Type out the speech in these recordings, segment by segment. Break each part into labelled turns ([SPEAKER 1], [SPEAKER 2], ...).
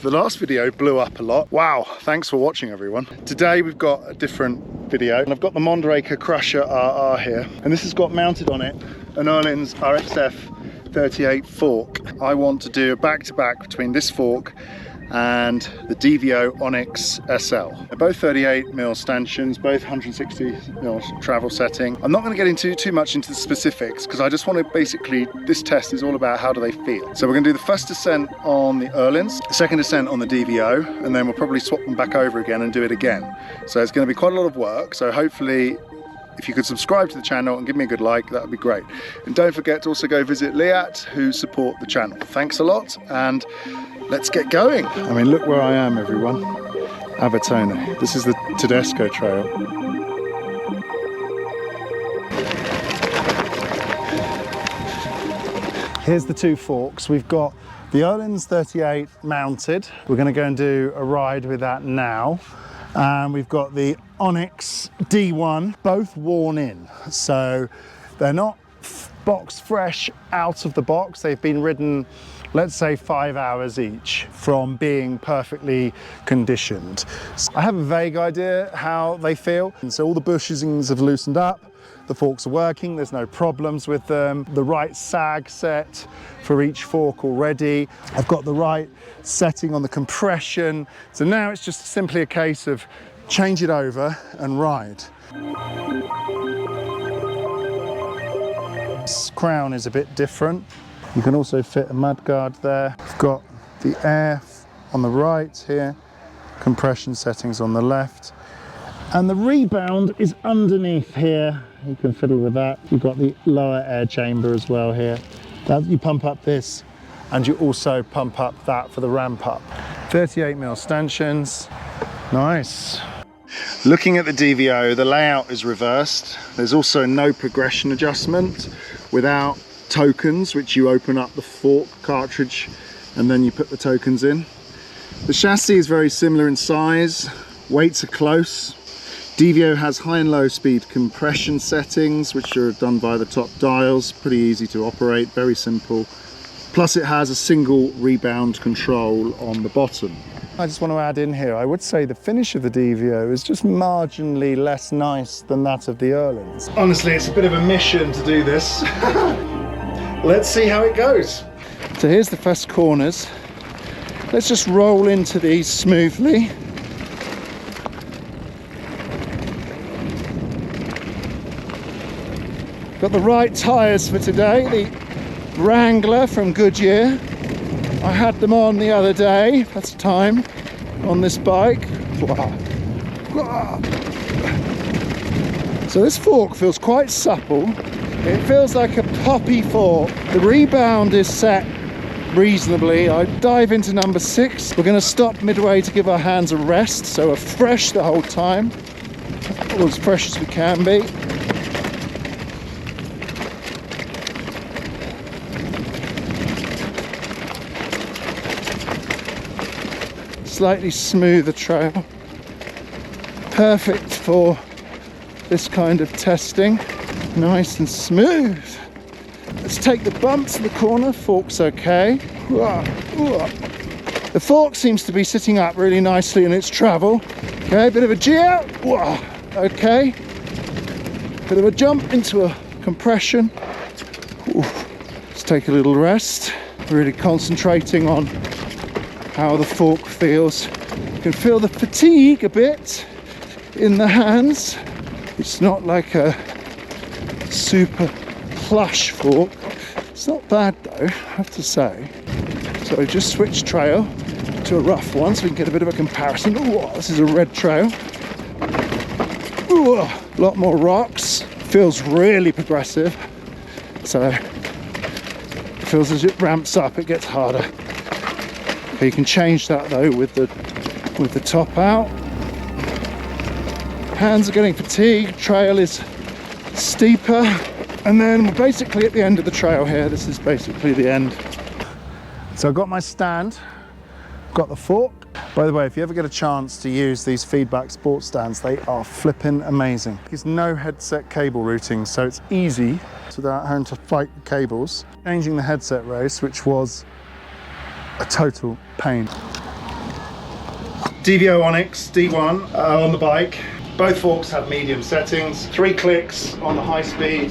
[SPEAKER 1] The last video blew up a lot. Wow, thanks for watching everyone. Today we've got a different video and I've got the Mondraker Crusher RR here and this has got mounted on it an Ohlins RXF 38 fork. I want to do a back-to-back between this fork and the DVO ONYX SL. They're both 38mm stanchions, both 160mm travel setting. I'm not going to get into too much into the specifics because I just want to basically, this test is all about how do they feel. So we're going to do the first descent on the Ohlins, the second descent on the DVO, and then we'll probably swap them back over again and do it again. So it's going to be quite a lot of work, so hopefully if you could subscribe to the channel and give me a good like, that would be great. And don't forget to also go visit Liat, who support the channel. Thanks a lot, and let's get going. I mean, look where I am, everyone. Abertone. This is the Tedesco Trail. Here's the two forks. We've got the Ohlins 38 mounted. We're going to go and do a ride with that now. And we've got the ONYX D1, both worn in. So they're not box fresh out of the box. They've been ridden, let's say 5 hours each from being perfectly conditioned. I have a vague idea how they feel. And so all the bushings have loosened up. The forks are working, there's no problems with them. The right sag set for each fork already. I've got the right setting on the compression. So now it's just simply a case of change it over and ride. This crown is a bit different. You can also fit a mudguard there. I've got the air on the right here, compression settings on the left. And the rebound is underneath here. You can fiddle with that. You've got the lower air chamber as well here. You pump up this and you also pump up that for the ramp up. 38mm stanchions, nice. Looking at the DVO, the layout is reversed. There's also no progression adjustment without tokens, which you open up the fork cartridge and then you put the tokens in. The chassis is very similar in size, weights are close. DVO has high and low speed compression settings, which are done by the top dials, pretty easy to operate, very simple. Plus it has a single rebound control on the bottom. I just want to add in here, I would say the finish of the DVO is just marginally less nice than that of the Ohlins. Honestly, it's a bit of a mission to do this. Let's see how it goes. So here's the first corners. Let's just roll into these smoothly. Got the right tyres for today, the Wrangler from Goodyear. I had them on the other day, first time on this bike. So this fork feels quite supple. It feels like a poppy fork. The rebound is set reasonably. I dive into number 6. We're going to stop midway to give our hands a rest, so we're fresh the whole time, or as fresh as we can be. Slightly smoother trail, perfect for this kind of testing, nice and smooth. Let's take the bumps in the corner, fork's okay. The fork seems to be sitting up really nicely in its travel. Okay, a bit of a G out, okay. Bit of a jump into a compression. Let's take a little rest, really concentrating on how the fork feels. You can feel the fatigue a bit in the hands. It's not like a super plush fork. It's not bad though, I have to say. So I just switched trail to a rough one so we can get a bit of a comparison. Ooh, this is a red trail. Ooh, a lot more rocks. Feels really progressive. So it feels as it ramps up, it gets harder. You can change that though with the top out. Hands are getting fatigued, trail is steeper, and then we're basically at the end of the trail here. This is basically the end. So I've got my stand, got the fork. By the way, if you ever get a chance to use these feedback sports stands, they are flipping amazing. There's no headset cable routing, so it's easy without having to fight the cables. Changing the headset race, which was a total pain. DVO ONYX D1 on the bike. Both forks have medium settings. 3 clicks on the high speed,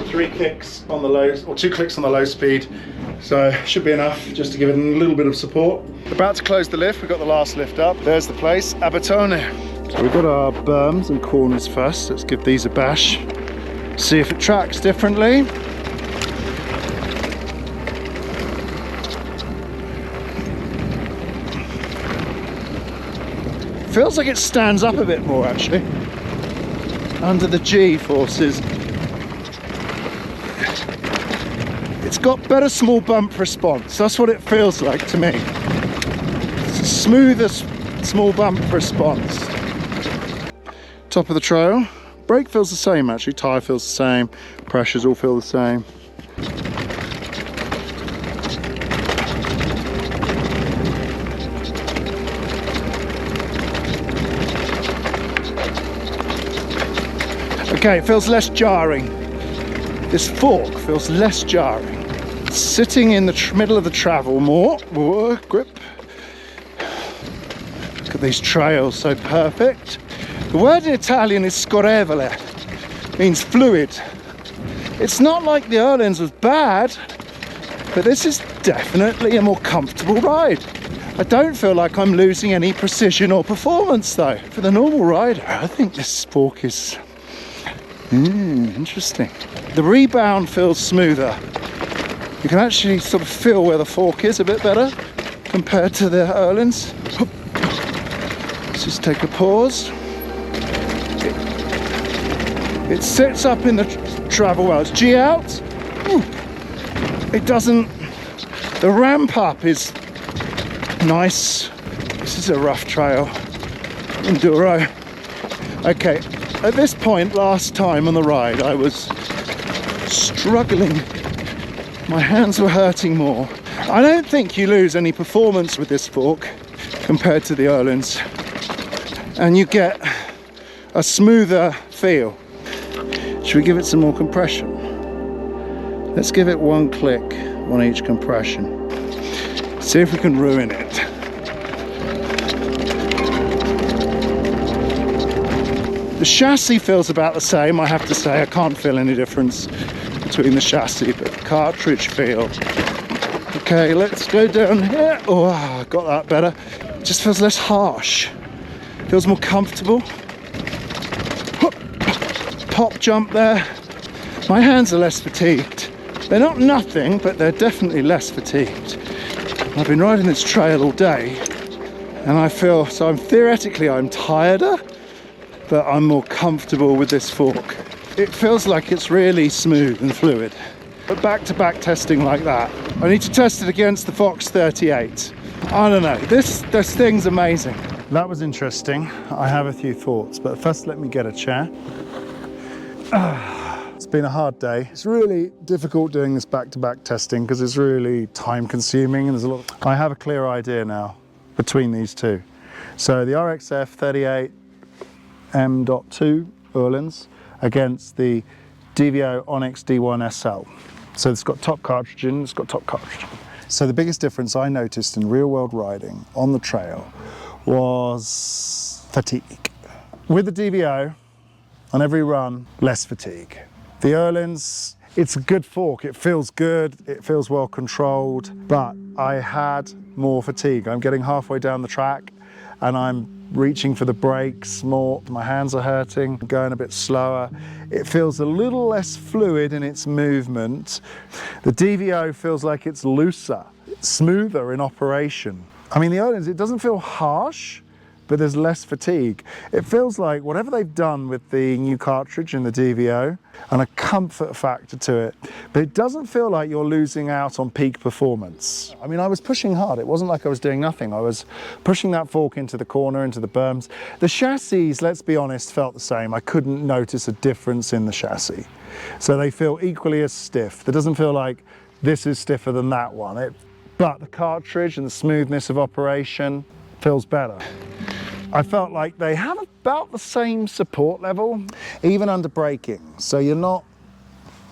[SPEAKER 1] 3 clicks on the low, or 2 clicks on the low speed. So should be enough just to give it a little bit of support. About to close the lift. We've got the last lift up. There's the place, Abitone. So we've got our berms and corners first. Let's give these a bash. See if it tracks differently. Feels like it stands up a bit more actually under the G forces. It's got better small bump response. That's what it feels like to me. It's a smoother small bump response. Top of the trail. Brake feels the same actually. Tyre feels the same. Pressures all feel the same. Okay, it feels less jarring. This fork feels less jarring. It's sitting in the middle of the travel more. Whoa, grip. Look at these trails, so perfect. The word in Italian is scorrevole, means fluid. It's not like the Ohlins was bad, but this is definitely a more comfortable ride. I don't feel like I'm losing any precision or performance though. For the normal rider, I think this fork is interesting. The rebound feels smoother. You can actually sort of feel where the fork is a bit better compared to the Ohlins. Let's just take a pause. It sits up in the travel well. It's G out. It doesn't, the ramp up is nice. This is a rough trail. Enduro. Okay. At this point, last time on the ride, I was struggling. My hands were hurting more. I don't think you lose any performance with this fork compared to the Ohlins. And you get a smoother feel. Should we give it some more compression? Let's give it 1 click on each compression. See if we can ruin it. The chassis feels about the same, I have to say. I can't feel any difference between the chassis, but the cartridge feel. Okay, let's go down here. Oh, I got that better. It just feels less harsh. Feels more comfortable. Pop jump there. My hands are less fatigued. They're not nothing, but they're definitely less fatigued. I've been riding this trail all day, and I feel, so I'm theoretically I'm tireder, but I'm more comfortable with this fork. It feels like it's really smooth and fluid. But back-to-back testing like that, I need to test it against the Fox 38. I don't know, this thing's amazing. That was interesting. I have a few thoughts, but first let me get a chair. It's been a hard day. It's really difficult doing this back-to-back testing because it's really time-consuming and there's a lot of... I have a clear idea now between these two. So the RXF 38 M.2 Ohlins against the DVO ONYX D1 SL. So it's got top cartridge in, it's got top cartridge. So the biggest difference I noticed in real-world riding on the trail was fatigue. With the DVO, on every run, less fatigue. The Ohlins, it's a good fork. It feels good, it feels well controlled, but I had more fatigue. I'm getting halfway down the track and I'm reaching for the brakes more. My hands are hurting, going a bit slower. It feels a little less fluid in its movement. The DVO feels like it's looser, smoother in operation. I mean, the Ohlins, it doesn't feel harsh, but there's less fatigue. It feels like whatever they've done with the new cartridge in the DVO and a comfort factor to it, but it doesn't feel like you're losing out on peak performance. I mean, I was pushing hard. It wasn't like I was doing nothing. I was pushing that fork into the corner, into the berms. The chassis, let's be honest, felt the same. I couldn't notice a difference in the chassis. So they feel equally as stiff. It doesn't feel like this is stiffer than that one. But the cartridge and the smoothness of operation feels better. I felt like they have about the same support level, even under braking. So you're not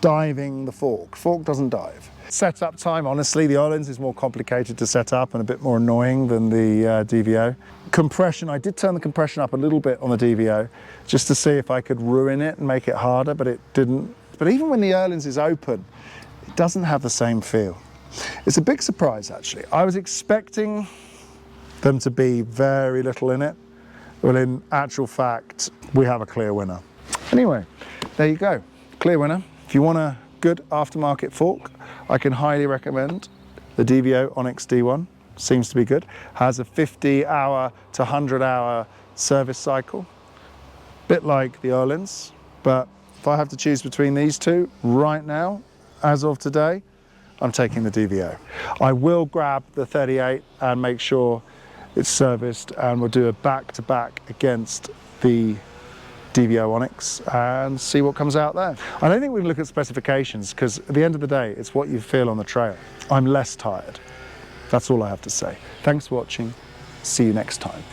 [SPEAKER 1] diving the fork. Fork doesn't dive. Setup time, honestly, the Ohlins is more complicated to set up and a bit more annoying than the DVO. Compression, I did turn the compression up a little bit on the DVO just to see if I could ruin it and make it harder, but it didn't. But even when the Ohlins is open, it doesn't have the same feel. It's a big surprise, actually. I was expecting them to be very little in it. Well, in actual fact, we have a clear winner. Anyway, there you go, clear winner. If you want a good aftermarket fork, I can highly recommend the DVO ONYX D1. Seems to be good. Has a 50-hour to 100-hour service cycle. Bit like the Ohlins, but if I have to choose between these two right now, as of today, I'm taking the DVO. I will grab the 38 and make sure it's serviced, and we'll do a back-to-back against the DVO ONYX and see what comes out there. I don't think we can look at specifications because at the end of the day, it's what you feel on the trail. I'm less tired. That's all I have to say. Thanks for watching. See you next time.